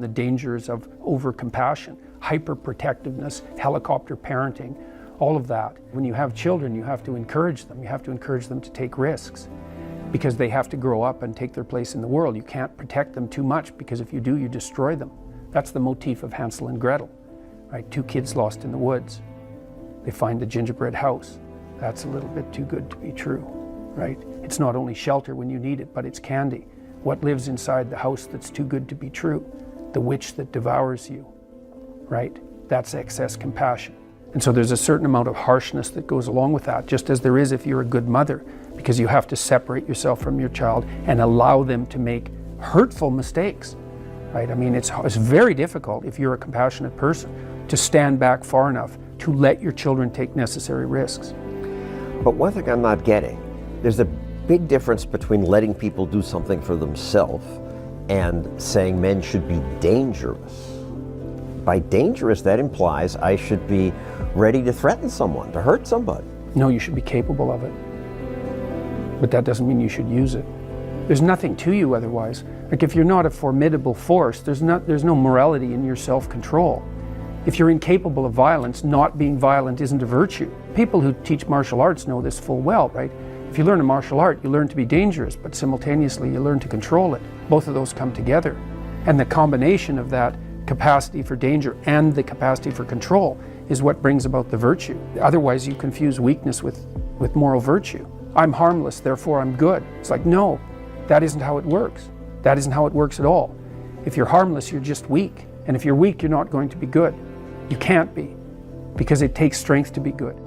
The dangers of overcompassion, hyperprotectiveness, helicopter parenting, all of that. When you have children, you have to encourage them. You have to encourage them to take risks because they have to grow up and take their place in the world. You can't protect them too much because if you do, you destroy them. That's the motif of Hansel and Gretel, right? Two kids lost in the woods. They find the gingerbread house. That's a little bit too good to be true, right? It's not only shelter when you need it, but it's candy. What lives inside the house that's too good to be true? The witch that devours you, right? That's excess compassion. And so there's a certain amount of harshness that goes along with that, just as there is if you're a good mother, because you have to separate yourself from your child and allow them to make hurtful mistakes, right? I mean, it's very difficult if you're a compassionate person to stand back far enough to let your children take necessary risks. But one thing I'm not getting, there's a big difference between letting people do something for themselves and saying men should be dangerous. By dangerous, that implies I should be ready to threaten someone, to hurt somebody. No, you should be capable of it. But that doesn't mean you should use it. There's nothing to you otherwise. Like if you're not a formidable force, there's no morality in your self-control. If you're incapable of violence, not being violent isn't a virtue. People who teach martial arts know this full well, right? If you learn a martial art, you learn to be dangerous, but simultaneously you learn to control it. Both of those come together. And the combination of that capacity for danger and the capacity for control is what brings about the virtue. Otherwise you confuse weakness with moral virtue. I'm harmless, therefore I'm good. It's like, no, that isn't how it works. That isn't how it works at all. If you're harmless, you're just weak. And if you're weak, you're not going to be good. You can't be, because it takes strength to be good.